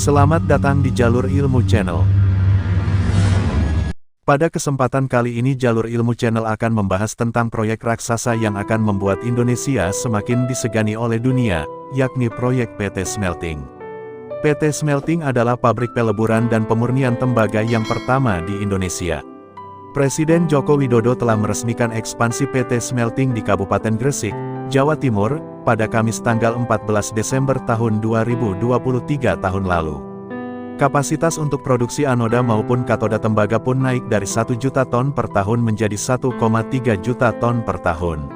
Selamat datang di Jalur Ilmu Channel. Pada kesempatan kali ini Jalur Ilmu Channel akan membahas tentang proyek raksasa yang akan membuat Indonesia semakin disegani oleh dunia, yakni proyek PT Smelting. PT Smelting adalah pabrik peleburan dan pemurnian tembaga yang pertama di Indonesia. Presiden Joko Widodo telah meresmikan ekspansi PT Smelting di Kabupaten Gresik, Jawa Timur, pada Kamis tanggal 14 Desember tahun 2023 tahun lalu. Kapasitas untuk produksi anoda maupun katoda tembaga pun naik dari 1 juta ton per tahun menjadi 1,3 juta ton per tahun.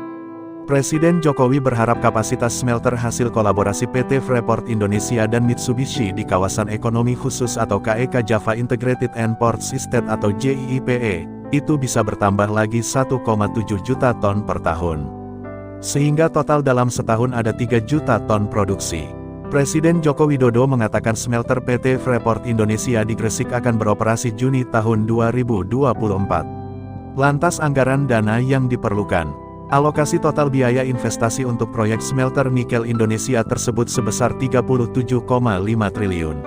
Presiden Jokowi berharap kapasitas smelter hasil kolaborasi PT Freeport Indonesia dan Mitsubishi di kawasan ekonomi khusus atau KEK Java Integrated and Ports Estate atau JIPE, itu bisa bertambah lagi 1,7 juta ton per tahun. Sehingga total dalam setahun ada 3 juta ton produksi. Presiden Joko Widodo mengatakan smelter PT Freeport Indonesia di Gresik akan beroperasi Juni tahun 2024. Lantas anggaran dana yang diperlukan. Alokasi total biaya investasi untuk proyek smelter nikel Indonesia tersebut sebesar 37,5 triliun.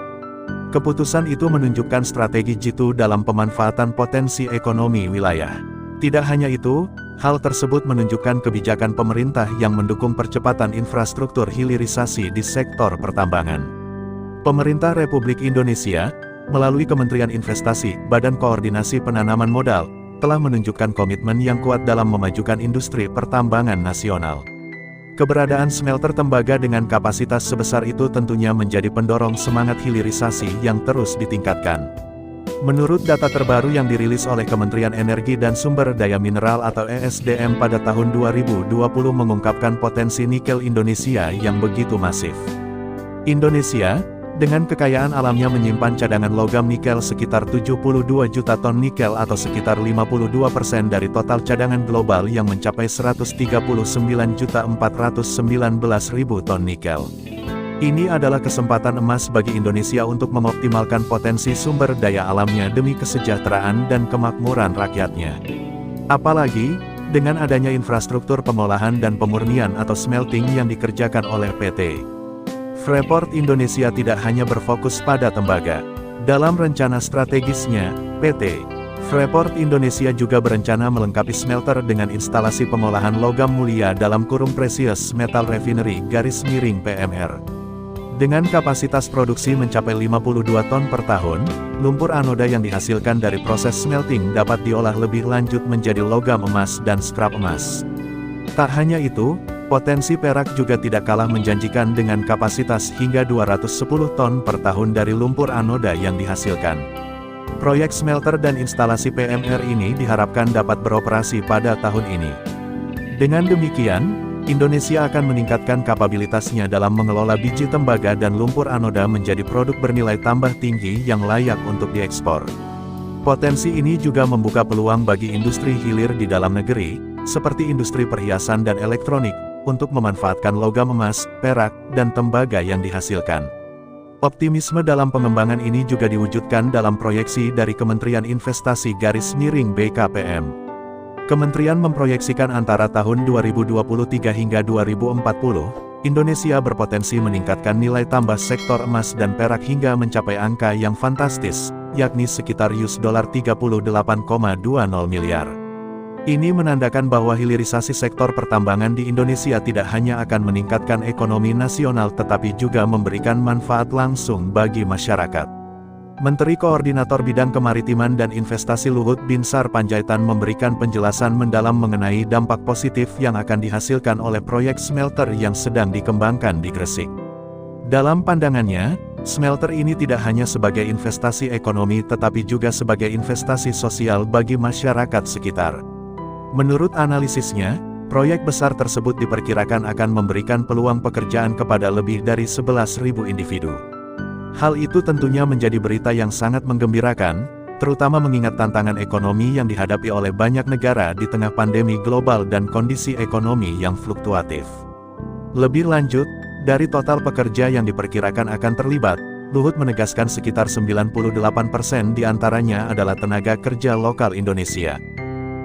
Keputusan itu menunjukkan strategi jitu dalam pemanfaatan potensi ekonomi wilayah. Tidak hanya itu, hal tersebut menunjukkan kebijakan pemerintah yang mendukung percepatan infrastruktur hilirisasi di sektor pertambangan. Pemerintah Republik Indonesia, melalui Kementerian Investasi, Badan Koordinasi Penanaman Modal, telah menunjukkan komitmen yang kuat dalam memajukan industri pertambangan nasional. Keberadaan smelter tembaga dengan kapasitas sebesar itu tentunya menjadi pendorong semangat hilirisasi yang terus ditingkatkan. Menurut data terbaru yang dirilis oleh Kementerian Energi dan Sumber Daya Mineral atau ESDM pada tahun 2020 mengungkapkan potensi nikel Indonesia yang begitu masif. Indonesia, dengan kekayaan alamnya menyimpan cadangan logam nikel sekitar 72 juta ton nikel atau sekitar 52% dari total cadangan global yang mencapai 139.419.000 ton nikel. Ini adalah kesempatan emas bagi Indonesia untuk mengoptimalkan potensi sumber daya alamnya demi kesejahteraan dan kemakmuran rakyatnya. Apalagi, dengan adanya infrastruktur pengolahan dan pemurnian atau smelting yang dikerjakan oleh PT Freeport Indonesia tidak hanya berfokus pada tembaga. Dalam rencana strategisnya, PT Freeport Indonesia juga berencana melengkapi smelter dengan instalasi pengolahan logam mulia dalam kurung Precious Metal Refinery (PMR). Dengan kapasitas produksi mencapai 52 ton per tahun, lumpur anoda yang dihasilkan dari proses smelting dapat diolah lebih lanjut menjadi logam emas dan scrap emas. Tak hanya itu, potensi perak juga tidak kalah menjanjikan dengan kapasitas hingga 210 ton per tahun dari lumpur anoda yang dihasilkan. Proyek smelter dan instalasi PMR ini diharapkan dapat beroperasi pada tahun ini. Dengan demikian, Indonesia akan meningkatkan kapabilitasnya dalam mengelola biji tembaga dan lumpur anoda menjadi produk bernilai tambah tinggi yang layak untuk diekspor. Potensi ini juga membuka peluang bagi industri hilir di dalam negeri, seperti industri perhiasan dan elektronik, untuk memanfaatkan logam emas, perak, dan tembaga yang dihasilkan. Optimisme dalam pengembangan ini juga diwujudkan dalam proyeksi dari Kementerian Investasi _BKPM. Kementerian memproyeksikan antara tahun 2023 hingga 2040, Indonesia berpotensi meningkatkan nilai tambah sektor emas dan perak hingga mencapai angka yang fantastis, yakni sekitar $38,20 miliar. Ini menandakan bahwa hilirisasi sektor pertambangan di Indonesia tidak hanya akan meningkatkan ekonomi nasional tetapi juga memberikan manfaat langsung bagi masyarakat. Menteri Koordinator Bidang Kemaritiman dan Investasi Luhut Binsar Panjaitan memberikan penjelasan mendalam mengenai dampak positif yang akan dihasilkan oleh proyek smelter yang sedang dikembangkan di Gresik. Dalam pandangannya, smelter ini tidak hanya sebagai investasi ekonomi tetapi juga sebagai investasi sosial bagi masyarakat sekitar. Menurut analisisnya, proyek besar tersebut diperkirakan akan memberikan peluang pekerjaan kepada lebih dari 11.000 individu. Hal itu tentunya menjadi berita yang sangat menggembirakan, terutama mengingat tantangan ekonomi yang dihadapi oleh banyak negara di tengah pandemi global dan kondisi ekonomi yang fluktuatif. Lebih lanjut, dari total pekerja yang diperkirakan akan terlibat, Luhut menegaskan sekitar 98% diantaranya adalah tenaga kerja lokal Indonesia.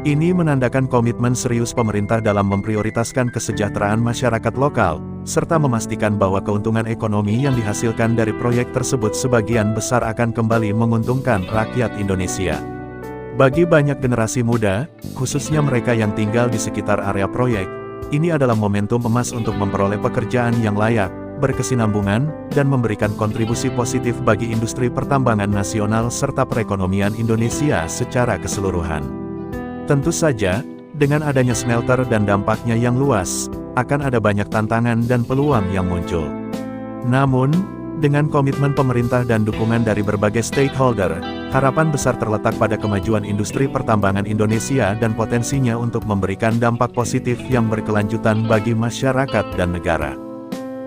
Ini menandakan komitmen serius pemerintah dalam memprioritaskan kesejahteraan masyarakat lokal, serta memastikan bahwa keuntungan ekonomi yang dihasilkan dari proyek tersebut sebagian besar akan kembali menguntungkan rakyat Indonesia. Bagi banyak generasi muda, khususnya mereka yang tinggal di sekitar area proyek, ini adalah momentum emas untuk memperoleh pekerjaan yang layak, berkesinambungan, dan memberikan kontribusi positif bagi industri pertambangan nasional serta perekonomian Indonesia secara keseluruhan. Tentu saja, dengan adanya smelter dan dampaknya yang luas, akan ada banyak tantangan dan peluang yang muncul. Namun, dengan komitmen pemerintah dan dukungan dari berbagai stakeholder, harapan besar terletak pada kemajuan industri pertambangan Indonesia dan potensinya untuk memberikan dampak positif yang berkelanjutan bagi masyarakat dan negara.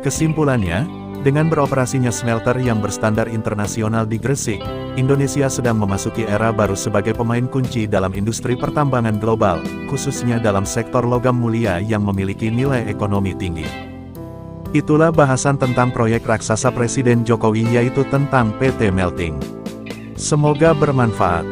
Kesimpulannya, dengan beroperasinya smelter yang berstandar internasional di Gresik, Indonesia sedang memasuki era baru sebagai pemain kunci dalam industri pertambangan global, khususnya dalam sektor logam mulia yang memiliki nilai ekonomi tinggi. Itulah bahasan tentang proyek raksasa Presiden Jokowi, yaitu tentang PT Melting. Semoga bermanfaat.